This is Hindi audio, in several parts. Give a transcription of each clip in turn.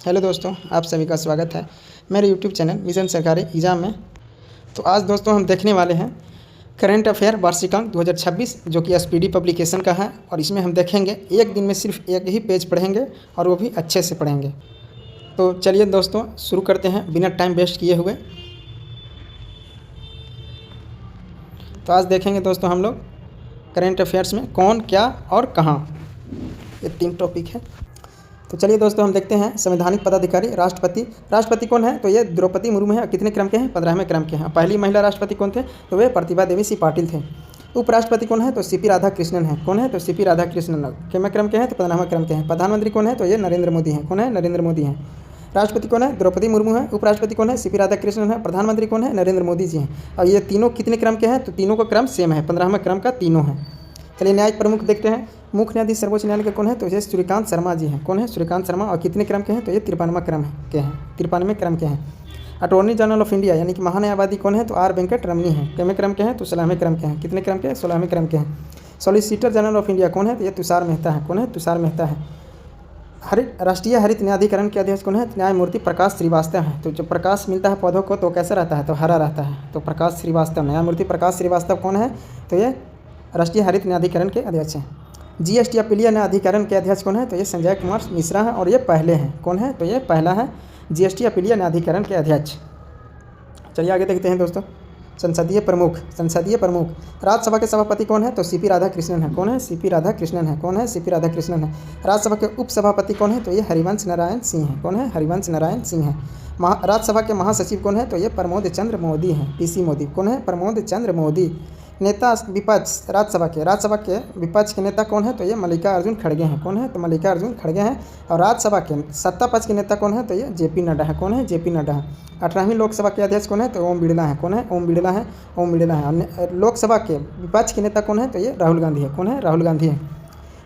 हेलो दोस्तों, आप सभी का स्वागत है मेरे यूट्यूब चैनल मिशन सरकारी एग्ज़ाम में। तो आज दोस्तों हम देखने वाले हैं करंट अफेयर वार्षिकांक 2026 जो कि एसपीडी पब्लिकेशन का है। और इसमें हम देखेंगे एक दिन में सिर्फ एक ही पेज पढ़ेंगे और वो भी अच्छे से पढ़ेंगे। तो चलिए दोस्तों शुरू करते हैं बिना टाइम वेस्ट किए हुए। तो आज देखेंगे दोस्तों हम लोग करंट अफेयर्स में कौन, क्या और कहाँ, ये 3 टॉपिक है। तो चलिए दोस्तों हम देखते हैं संवैधानिक पदाधिकारी राष्ट्रपति कौन है? तो ये द्रौपदी मुर्मू है। कितने क्रम के हैं? 15वें क्रम के हैं। पहली महिला राष्ट्रपति कौन थे? तो वे प्रतिभा देवी सिंह पाटिल थे। उपराष्ट्रपति कौन है? तो सीपी राधाकृष्णन है। कौन है? तो सीपी राधाकृष्णन। कितने क्रम के हैं? तो 15वें क्रम के हैं। प्रधानमंत्री कौन है? तो ये नरेंद्र मोदी हैं। कौन है? नरेंद्र मोदी हैं। राष्ट्रपति कौन है? द्रौपदी मुर्मू है। उपराष्ट्रपति कौन है? सीपी राधाकृष्णन है। प्रधानमंत्री कौन है? नरेंद्र मोदी जी हैं। और ये तीनों कितने क्रम के हैं? तो तीनों का क्रम सेम है, 15वें क्रम का तीनों है। चलिए न्यायिक प्रमुख देखते हैं। मुख्य न्यायाधीश सर्वोच्च न्यायालय के कौन है? तो ये सूर्यकांत शर्मा जी हैं। कौन है? सूर्यकांत शर्मा। और कितने क्रम के हैं? तो ये 53वें क्रम के हैं, 53वें क्रम के हैं। अटॉर्नी जनरल ऑफ इंडिया यानी कि महान्यायवादी कौन है? तो आर वेंकट रमनी हैं। कितने क्रम के हैं? तो 16वें क्रम के हैं। कितने क्रम के हैं? 16वें क्रम के हैं। सॉलिसिटर जनरल ऑफ इंडिया कौन है? तो ये तुषार मेहता है। कौन है? तुषार मेहता है। राष्ट्रीय हरित न्यायाधिकरण के अध्यक्ष कौन है? न्यायमूर्ति प्रकाश श्रीवास्तव हैं। तो जो प्रकाश मिलता है पौधों को तो कैसा रहता है? तो हरा रहता है। तो प्रकाश श्रीवास्तव, न्यायमूर्ति प्रकाश श्रीवास्तव कौन है? तो ये राष्ट्रीय हरित न्यायाधिकरण के अध्यक्ष हैं। जीएसटी अपीलीय न्यायाधिकरण के अध्यक्ष कौन है? तो ये संजय कुमार मिश्रा हैं और ये पहले हैं। कौन है? तो ये पहला है जीएसटी अपीलीय न्यायाधिकरण के अध्यक्ष। चलिए आगे देखते हैं दोस्तों। संसदीय प्रमुख राज्यसभा के सभापति कौन है? तो सीपी राधाकृष्णन है। कौन है? सीपी राधाकृष्णन है। कौन है? सीपी राधाकृष्णन है। राज्यसभा के उपसभापति कौन है? तो ये हरिवंश नारायण सिंह है। कौन है? हरिवंश नारायण सिंह है। राज्यसभा के महासचिव कौन है? तो ये प्रमोद चंद्र मोदी हैं, पीसी मोदी। कौन है? प्रमोद चंद्र मोदी। नेता विपक्ष राज्यसभा के विपक्ष के नेता कौन है? तो ये मल्लिकार्जुन खड़गे हैं। कौन है? तो मल्लिकार्जुन खड़गे हैं। और राज्यसभा के सत्ता पक्ष के नेता कौन है? तो ये जेपी नड्डा है। कौन है? जेपी नड्डा है। 18वीं लोकसभा के अध्यक्ष कौन है? तो ओम बिड़ला है। कौन है? ओम बिड़ला है। ओम बिड़ला है। लोकसभा के विपक्ष के नेता कौन है? तो ये राहुल गांधी है। कौन है? राहुल गांधी है।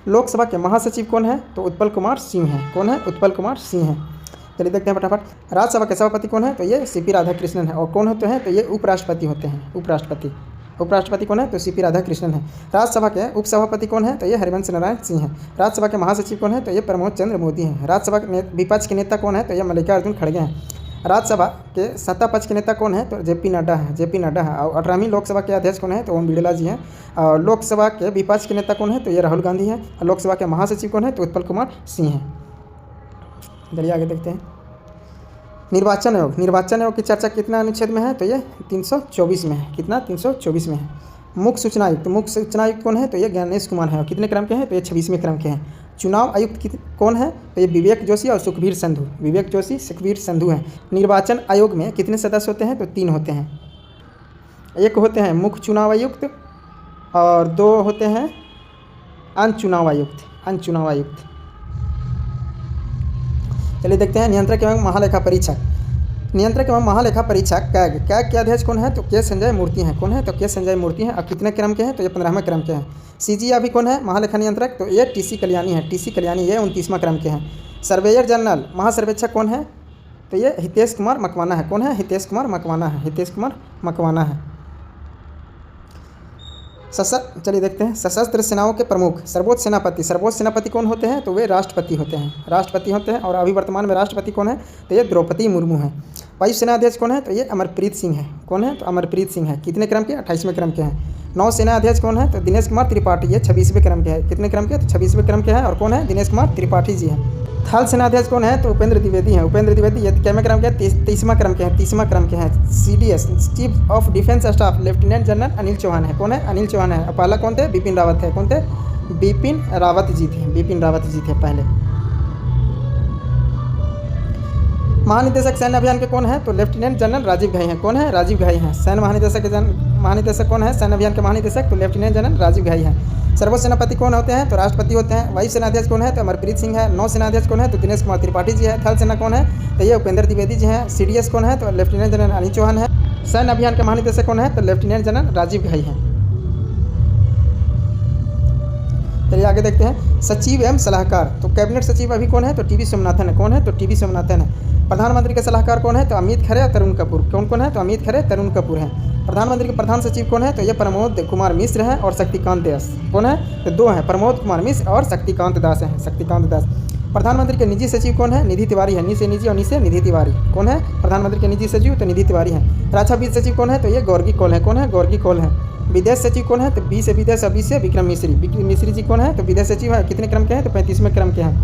लोकसभा के महासचिव कौन है? तो उत्पल कुमार सिंह हैं। कौन है? उत्पल कुमार सिंह हैं। चलिए देखते हैं फटाफट। राज्यसभा के सभापति कौन है? तो ये सीपी राधाकृष्णन है। और कौन होते हैं? तो ये उपराष्ट्रपति होते हैं। उपराष्ट्रपति कौन है? तो सीपी राधाकृष्णन है। राज्यसभा के उपसभापति कौन है? तो ये हरिवंश नारायण सिंह हैं। राज्यसभा के महासचिव कौन है? तो ये प्रमोद चंद्र मोदी हैं। राज्यसभा के विपक्ष के नेता कौन है? तो ये मल्लिकार्जुन खड़गे हैं। राज्यसभा के सत्ता पक्ष के नेता कौन है? तो जेपी नड्डा है। और 18वीं लोकसभा के अध्यक्ष कौन है? तो ओम बिड़ला जी हैं। और लोकसभा के विपक्ष के नेता कौन है? तो ये राहुल गांधी हैं। और लोकसभा के महासचिव कौन है? तो उत्पल कुमार सिंह हैं। चलिए आगे देखते हैं। निर्वाचन आयोग की चर्चा कितना अनुच्छेद में है? तो ये 324 में है। कितना? 324 में है। मुख्य सूचना आयुक्त कौन है? तो ये ज्ञानेश कुमार है। और कितने क्रम के हैं? तो ये 26वें क्रम के हैं। चुनाव आयुक्त कौन है? तो ये विवेक जोशी और सुखबीर संधू हैं। निर्वाचन आयोग में कितने सदस्य होते हैं? तो 3 होते हैं। एक होते हैं मुख्य चुनाव आयुक्त और 2 होते हैं अंश चुनाव आयुक्त। चलिए देखते हैं। नियंत्रक एवं महालेखा परीक्षक कैग के अध्यक्ष कौन है? तो के संजय मूर्ति हैं। कौन है? तो के संजय मूर्ति हैं। अब कितने क्रम के हैं? तो ये 15वें क्रम के हैं। सीजी अभी कौन है? महालेखा नियंत्रक तो ये टीसी कल्याणी है। ये 29वां क्रम के हैं। सर्वेयर जनरल महासर्वेक्षक कौन है? तो ये हितेश कुमार मकवाना है। कौन है? हितेश कुमार मकवाना है। चलिए देखते हैं। सशस्त्र सेनाओं के प्रमुख सर्वोच्च सेनापति कौन होते हैं? तो वे राष्ट्रपति होते हैं। और अभी वर्तमान में राष्ट्रपति कौन है? तो ये द्रौपदी मुर्मू हैं। वायु सेना अध्यक्ष कौन है? तो ये अमरप्रीत सिंह है। कौन है? तो अमरप्रीत सिंह है। कितने क्रम के? 28वें क्रम के हैं। नौसेना अध्यक्ष कौन है? तो दिनेश कुमार त्रिपाठी, ये 26वें क्रम के हैं। कितने क्रम के? तो 26वें क्रम के हैं। और कौन है? दिनेश कुमार त्रिपाठी जी हैं। थल सेना अध्यक्ष कौन है? तो उपेंद्र द्विवेदी हैं। ये कितने क्रम के हैं? 30वां क्रम के हैं। CDS chief of defence staff lieutenant general Anil Chauhan है। कौन है? अनिल चौहान है। पहला कौन थे? बिपिन रावत है। कौन थे? बिपिन रावत जी थे पहले। महानिदेशक सैन्य अभियान के कौन है? तो लेफ्टिनेंट जनरल राजीव घाई हैं। कौन है? राजीव घाई हैं। सैन्य महानिदेशक कौन है? सैन्य अभियान के महानिदेशक तो लेफ्टिनेंट जनरल राजीव घाई हैं। सर्वोच्च सेनापति कौन होते हैं? तो राष्ट्रपति होते हैं। वायु सेना अध्यक्ष कौन है? तो अमरप्रीत सिंह है। नौसेना अध्यक्ष कौन है? तो दिनेश कुमार त्रिपाठी जी है। थल सेना कौन है? तो ये उपेंद्र द्विवेदी जी हैं। सीडीएस कौन है? तो लेफ्टिनेंट जनरल अनिल चौहान है। सैन्य अभियान के महानिदेशक कौन है? तो लेफ्टिनेंट जनरल राजीव घाई हैं। चलिए आगे देखते हैं। सचिव एवं सलाहकार तो कैबिनेट सचिव अभी कौन है? तो टीवी सोमनाथन है। कौन है? तो टीवी सोमनाथन है। प्रधानमंत्री के सलाहकार कौन है? तो अमित खरे और तरुण कपूर। कौन है? तो अमित खरे, तरुण कपूर हैं। प्रधानमंत्री के प्रधान सचिव कौन है? तो ये प्रमोद कुमार मिश्र हैं और शक्तिकांत दास। कौन है? तो 2 हैं, प्रमोद कुमार मिश्र और शक्तिकांत दास हैं। प्रधानमंत्री के निजी सचिव कौन है? निधि तिवारी है। नि से निजी और नि से निधि तिवारी। कौन है प्रधानमंत्री के निजी सचिव? तो निधि तिवारी है। रक्षा वित्त सचिव कौन है? तो ये गौरगी कौल है। कौन है? गौरगी कौल है। विदेश सचिव कौन है? तो बी से विदेश और बी से विक्रम मिश्री। विक्रम मिश्री जी कौन है? तो विदेश सचिव है। कितने क्रम के हैं? तो 35वें क्रम के हैं।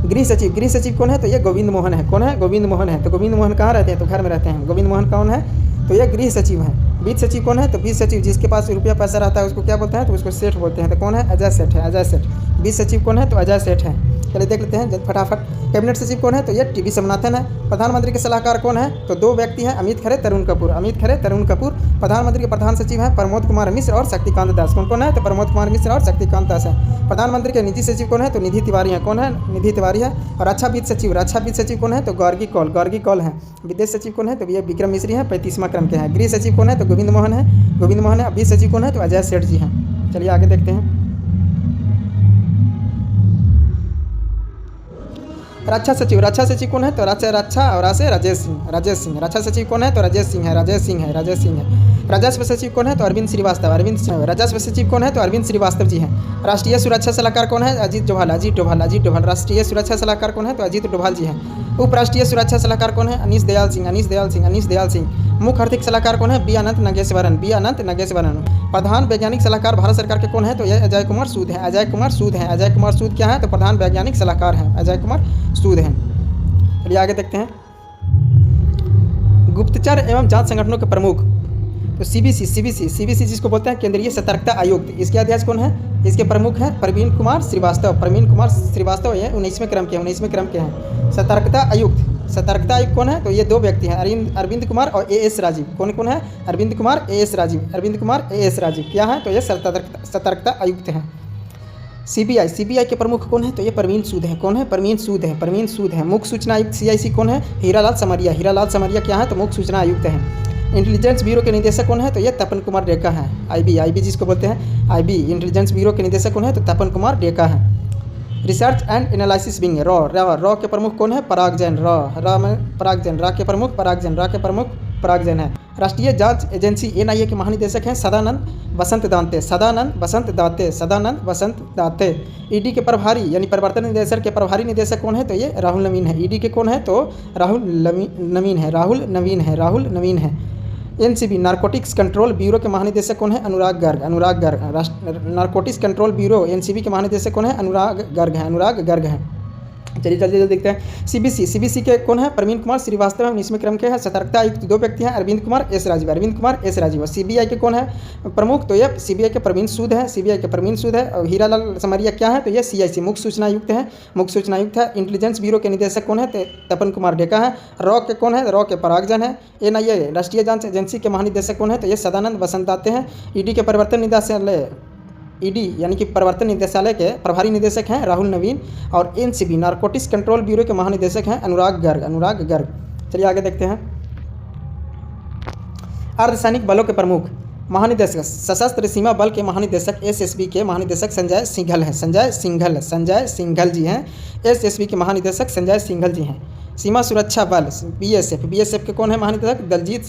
गृह सचिव कौन है? तो ये गोविंद मोहन है। कौन है? गोविंद मोहन है। तो गोविंद मोहन कहाँ रहते हैं? तो घर में रहते हैं। गोविंद मोहन कौन है? तो ये गृह सचिव है। वित्त सचिव कौन है? तो वित्त सचिव जिसके पास रुपया पैसा रहता है उसको क्या बोलते हैं? तो उसको सेठ बोलते हैं। तो कौन है? अजय सेठ है। अजय सेठ। वित्त सचिव कौन है? तो अजय सेठ है। चलिए देख लेते हैं जल्द फटाफट। कैबिनेट सचिव कौन है? तो ये टीवी सोमनाथन है। प्रधानमंत्री के सलाहकार कौन है? तो दो व्यक्ति हैं, अमित खरे, तरुण कपूर। अमित खरे, तरुण कपूर। प्रधानमंत्री के प्रधान सचिव हैं प्रमोद कुमार मिश्र और शक्तिकांत दास। कौन कौन है? तो प्रमोद कुमार मिश्र और शक्तिकांत दास है। प्रधानमंत्री के निजी सचिव कौन है? तो निधि तिवारी है। कौन है? निधि तिवारी है। और रक्षा वित्त सचिव कौन है? तो गौरगी कौल है। विदेश सचिव कौन है? तो ये विक्रम मिश्री है, 35वां क्रम के हैं। गृह सचिव कौन है? तो गोविंद मोहन है। वित्त सचिव कौन है? तो अजय सेठ जी हैं। चलिए आगे देखते हैं। रक्षा सचिव कौन है? तो रक्षा और से राजेश सिंह। रक्षा सचिव कौन है? तो राजेश सिंह है। राजस्व सचिव कौन है? तो अरविंद श्रीवास्तव। राजस्व सचिव कौन है? तो अरविंद श्रीवास्तव जी हैं। राष्ट्रीय सुरक्षा सलाहकार कौन है? अजीत डोभाल। राष्ट्रीय सुरक्षा सलाहकार कौन है? तो अजीत डोभाल जी हैं। उप राष्ट्रीय सुरक्षा सलाहकार कौन है? अनीश दयाल सिंह। मुख्य आर्थिक सलाहकार कौन है? बी अनंत नगेश्वरन। प्रधान वैज्ञानिक सलाहकार भारत सरकार के कौन है? तो यह अजय कुमार सूद है। क्या है? तो प्रधान वैज्ञानिक सलाहकार हैं अजय कुमार सूद हैं। चलिए आगे देखते हैं। गुप्तचर एवं जांच संगठनों के प्रमुख, तो सीबीसी जिसको बोलते हैं केंद्रीय सतर्कता आयुक्त। इसके अध्यक्ष कौन है? इसके प्रमुख हैं प्रवीण कुमार श्रीवास्तव। ये 19वें क्रम के हैं। सतर्कता आयुक्त कौन है? तो ये दो व्यक्ति हैं, अरविंद कुमार और एएस राजीव। कौन है? अरविंद कुमार एएस राजीव। क्या है? तो ये सतर्कता आयुक्त हैं। सीबीआई के प्रमुख कौन है? तो ये प्रवीण सूद है। कौन है? प्रवीण सूद है। मुख्य सूचना आयुक्त सीआईसी कौन है? हीरालाल समरिया। क्या है? तो मुख्य सूचना आयुक्त है। इंटेलिजेंस ब्यूरो के निदेशक कौन है? तो ये तपन कुमार डेका है। आईबी जिसको बोलते हैं आईबी, इंटेलिजेंस ब्यूरो के निदेशक कौन है? तो तपन कुमार डेका है। Research and analysis wing raw के प्रमुख कौन है? पराग जैन। रा के प्रमुख पराग जैन है। राष्ट्रीय जांच एजेंसी एनआईए के महानिदेशक हैं सदानंद वसंत दाते। ईडी के प्रभारी यानी प्रवर्तन निदेशक के प्रभारी निदेशक कौन है? तो ये राहुल नवीन है। ईडी के कौन है? तो राहुल नवीन है। एनसीबी नारकोटिक्स कंट्रोल ब्यूरो के महानिदेशक कौन है? Anurag Garg. Narcotics control bureau NCB के महानिदेशक कौन है? अनुराग गर्ग हैं। चलिए जल्दी देखते हैं। सीबीसी के कौन है? प्रवीण कुमार श्रीवास्तव 19वें क्रम के हैं। सतर्कता आयुक्त दो व्यक्ति हैं, अरविंद कुमार एस राजीव। और सीबीआई के कौन है प्रमुख? तो ये सीबीआई के प्रवीण सूद है। और हीरालाल समरिया क्या है? तो ये सीआईसी मुख्य सूचना आयुक्त है। इंटेलिजेंस ब्यूरो के निदेशक कौन है? तो तपन कुमार डेका है। रॉ के कौन है? रॉ के पराग जैन है। एनआईए राष्ट्रीय जांच एजेंसी के महानिदेशक कौन है? तो ये सदानंद वसंत दाते हैं। ईडी के प्रवर्तन निदेशालय के प्रभारी निदेशक हैं राहुल नवीन। और एनसीबी नारकोटिक्स कंट्रोल ब्यूरो के महानिदेशक हैं अनुराग गर्ग। चलिए आगे देखते हैं। अर्धसैनिक बलों के प्रमुख महानिदेशक सशस्त्र सीमा बल के महानिदेशक एसएसबी के महानिदेशक संजय सिंघल जी हैं। एसएसबी के महानिदेशक संजय सिंघल जी हैं। सीमा सुरक्षा बल बीएसएफ के कौन है महानिदेशक? दलजीत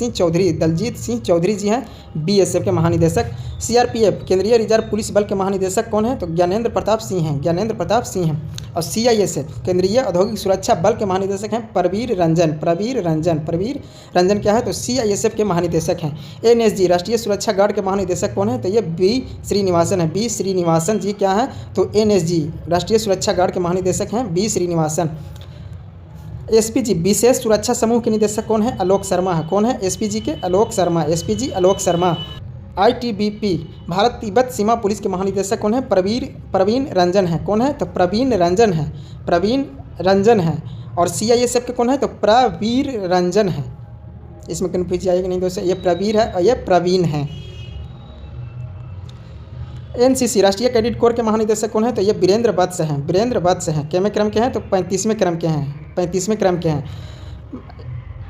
सिंह चौधरी जी हैं बीएसएफ के महानिदेशक। सीआरपीएफ केंद्रीय रिजर्व पुलिस बल के महानिदेशक कौन है? तो ज्ञानेंद्र प्रताप सिंह हैं। और सीआईएसएफ केंद्रीय औद्योगिक सुरक्षा बल के महानिदेशक हैं प्रवीर रंजन क्या है? तो सीआईएसएफ के महानिदेशक हैं। एनएसजी राष्ट्रीय सुरक्षा गार्ड के महानिदेशक कौन है? तो ये बी श्रीनिवासन जी क्या है? तो एनएसजी राष्ट्रीय सुरक्षा गार्ड के महानिदेशक हैं बी श्रीनिवासन। एसपीजी विशेष सुरक्षा समूह के निदेशक कौन है? आलोक शर्मा है। कौन है? एसपीजी आलोक शर्मा। आईटीबीपी भारत तिब्बत सीमा पुलिस के महानिदेशक कौन है? प्रवीण रंजन है। कौन है? तो प्रवीण रंजन है। और सीआईएसएफ के कौन है? तो प्रवीर रंजन है। इसमें कन्फ्यूज आएगी नहीं दोस्तों, ये प्रवीर है और ये प्रवीण है। एनसीसी राष्ट्रीय कैडेट कोर के महानिदेशक कौन है? तो ये वीरेंद्र वत्स हैं। कितने क्रम के हैं? तो 35वें क्रम के हैं।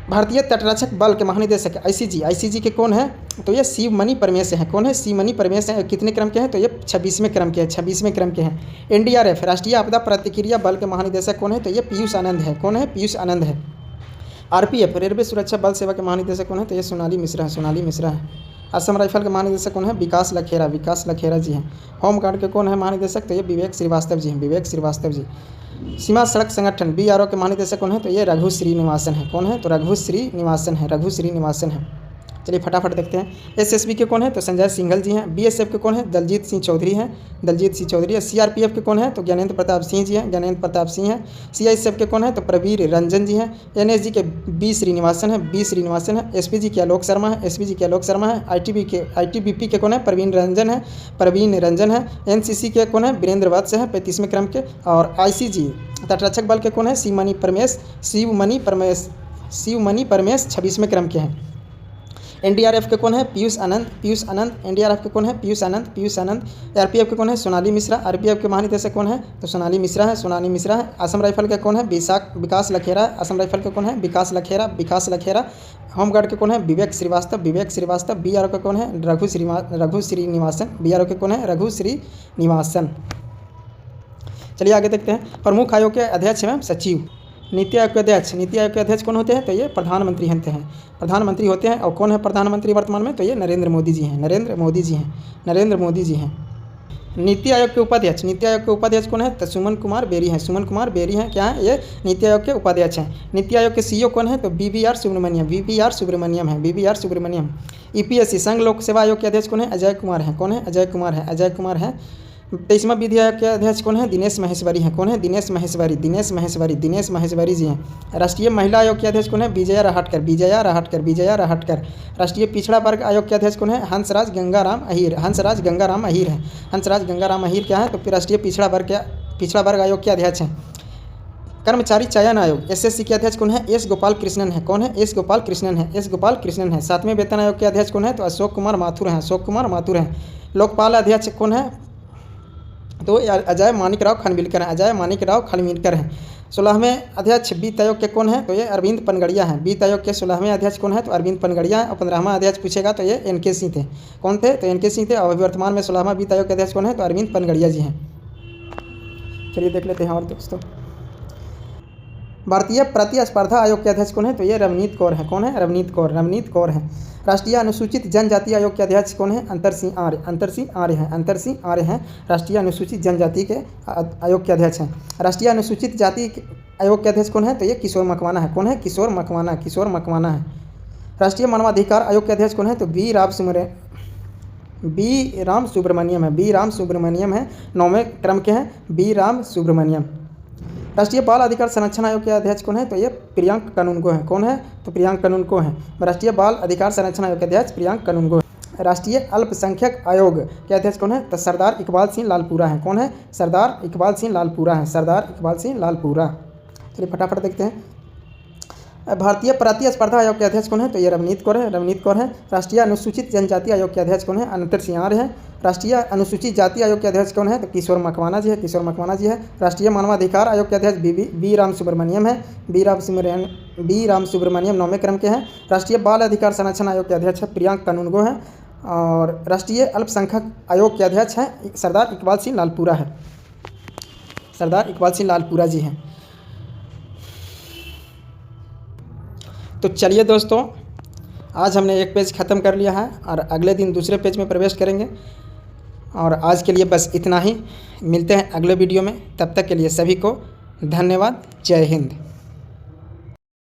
भारतीय तटरक्षक बल के महानिदेशक आईसीजी के कौन है? तो ये शिवमणि परमेश हैं। कौन है? शिवमणि परमेश हैं। कितने क्रम के हैं? तो ये 26वें क्रम के हैं। एनडीआरएफ राष्ट्रीय आपदा प्रतिक्रिया बल के महानिदेशक कौन है? तो ये पीयूष आनंद है। कौन है? पीयूष आनंद है। आरपीएफ रेलवे सुरक्षा बल सेवा के महानिदेशक कौन है? तो ये सोनाली मिश्रा है। असम राइफल के महानिदेशक कौन है? विकास लखेरा जी हैं। होम गार्ड के कौन है महानिदेशक? तो ये विवेक श्रीवास्तव जी। सीमा सड़क संगठन BRO के महानिदेशक कौन है? तो ये रघु श्रीनिवासन है। कौन है? तो रघु श्रीनिवासन है, रघु श्रीनिवासन है। चलिए फटाफट देखते हैं। SSB के कौन है? तो संजय सिंघल जी हैं। BSF के कौन है? दलजीत सिंह चौधरी हैं, दलजीत सिंह चौधरी है। CRPF के कौन है? तो ज्ञानेंद्र प्रताप सिंह जी हैं, ज्ञानेंद्र प्रताप सिंह हैं। CISF के कौन है? तो प्रवीर रंजन जी हैं। NSG के B श्रीनिवासन है, B श्रीनिवासन है। SPG के आलोक शर्मा है, SPG के आलोक शर्मा है। ITBP के कौन है? प्रवीण रंजन है, प्रवीण रंजन है। NCC के कौन है? वीरेंद्र वत्स है 35वें क्रम के। और ICG तटरक्षक बल के कौन है? शिवमणि परमेश 26वें क्रम के हैं। NDRF के कौन है? पीयूष आनंद। NDRF के कौन है? पीयूष आनंद। RPF के कौन है? सोनाली मिश्रा। RPF के महानिदेशक कौन है? तो सोनाली मिश्रा है। असम राइफल के कौन है? विकास लखेरा। असम राइफल के कौन है? विकास लखेरा। होमगार्ड के कौन है? विवेक श्रीवास्तव। BRO के कौन है? रघु श्रीनिवासन। BRO के कौन है? रघु श्रीनिवासन। चलिए आगे देखते हैं। प्रमुख आयोग के अध्यक्ष एवं सचिव। नीति आयोग के अध्यक्ष कौन होते हैं? तो ये प्रधानमंत्री होते हैं। और कौन है प्रधानमंत्री वर्तमान में? तो ये नरेंद्र मोदी जी हैं। नीति आयोग के उपाध्यक्ष कौन है? तो सुमन कुमार बेरी हैं। क्या है? ये नीति आयोग के उपाध्यक्ष हैं। नीति आयोग के CEO कौन है? तो BVR सुब्रमण्यम। EPSC संघ लोक सेवा आयोग के अध्यक्ष कौन है? अजय कुमार हैं। 23वां विधि आयोग के अध्यक्ष कौन है? दिनेश महेश्वरी हैं। कौन है? दिनेश महेश्वरी जी हैं। राष्ट्रीय महिला आयोग के अध्यक्ष कौन है? विजया राहटकर। राष्ट्रीय पिछड़ा वर्ग आयोग के अध्यक्ष कौन है? हंसराज गंगाराम अहीर हैं। क्या है? तो राष्ट्रीय पिछड़ा वर्ग आयोग के अध्यक्ष हैं। कर्मचारी चयन आयोग SSC के अध्यक्ष कौन है? S गोपाल कृष्णन है। कौन है? S गोपाल कृष्णन है। 7वें वेतन आयोग के अध्यक्ष कौन है? तो अशोक कुमार माथुर हैं। लोकपाल अध्यक्ष कौन है? तो अजय मानिकराव खनविलकर हैं। 16वें अध्यक्ष वित्त आयोग के कौन है? तो ये अरविंद पनगड़िया हैं। वित्त आयोग के 16वें अध्यक्ष कौन है? तो अरविंद पनगड़िया है। और 15वां अध्यक्ष पूछेगा तो ये NK सिंह थे। कौन थे? तो NK सिंह थे। और वर्तमान में 16वां वित्त आयोग के अध्यक्ष कौन है? तो अरविंद पनगड़िया जी हैं। चलिए देख लेते हैं और दोस्तों। भारतीय प्रतिस्पर्धा आयोग के अध्यक्ष कौन है? तो ये रवनीत कौर है। कौन है? रवनीत कौर है। राष्ट्रीय अनुसूचित जनजाति आयोग के अध्यक्ष कौन है? अंतर सिंह आर्य हैं। राष्ट्रीय अनुसूचित जनजाति के आयोग के अध्यक्ष हैं। राष्ट्रीय अनुसूचित जाति आयोग के अध्यक्ष कौन है? तो ये किशोर मकवाना है। कौन है? किशोर मकवाना है। राष्ट्रीय मानवाधिकार आयोग के अध्यक्ष कौन है? तो बी राम सुब्रमण्यम है। 9वें क्रम के हैं बी राम सुब्रमण्यम। राष्ट्रीय बाल अधिकार संरक्षण आयोग के अध्यक्ष कौन है? तो ये प्रियंक कानूनगो हैं। कौन है? तो प्रियंक कानूनगो हैं। राष्ट्रीय बाल अधिकार संरक्षण आयोग के अध्यक्ष प्रियंक कानूनगो। राष्ट्रीय अल्पसंख्यक आयोग के अध्यक्ष कौन है? तो सरदार इकबाल सिंह लालपुरा हैं। कौन है? सरदार इकबाल सिंह लालपुरा। चलिए फटाफट देखते हैं। भारतीय प्रतिस्पर्धा आयोग के अध्यक्ष कौन है? तो ये रवनीत कौर है। राष्ट्रीय अनुसूचित जनजाति आयोग के अध्यक्ष कौन है? अंतर सिंह आर्य है। राष्ट्रीय अनुसूचित जाति आयोग के अध्यक्ष कौन है? तो किशोर मकवाना जी है। राष्ट्रीय मानवाधिकार आयोग के अध्यक्ष बी राम सुब्रमण्यम है। बी राम सुब्रमण्यम 9वें क्रम के हैं। राष्ट्रीय बाल अधिकार संरक्षण आयोग के अध्यक्ष है प्रियंक कानूनगो हैं। और राष्ट्रीय अल्पसंख्यक आयोग के अध्यक्ष हैं सरदार इकबाल सिंह लालपुरा जी हैं। तो चलिए दोस्तों, आज हमने एक पेज ख़त्म कर लिया है और अगले दिन दूसरे पेज में प्रवेश करेंगे। और आज के लिए बस इतना ही। मिलते हैं अगले वीडियो में। तब तक के लिए सभी को धन्यवाद। जय हिंद।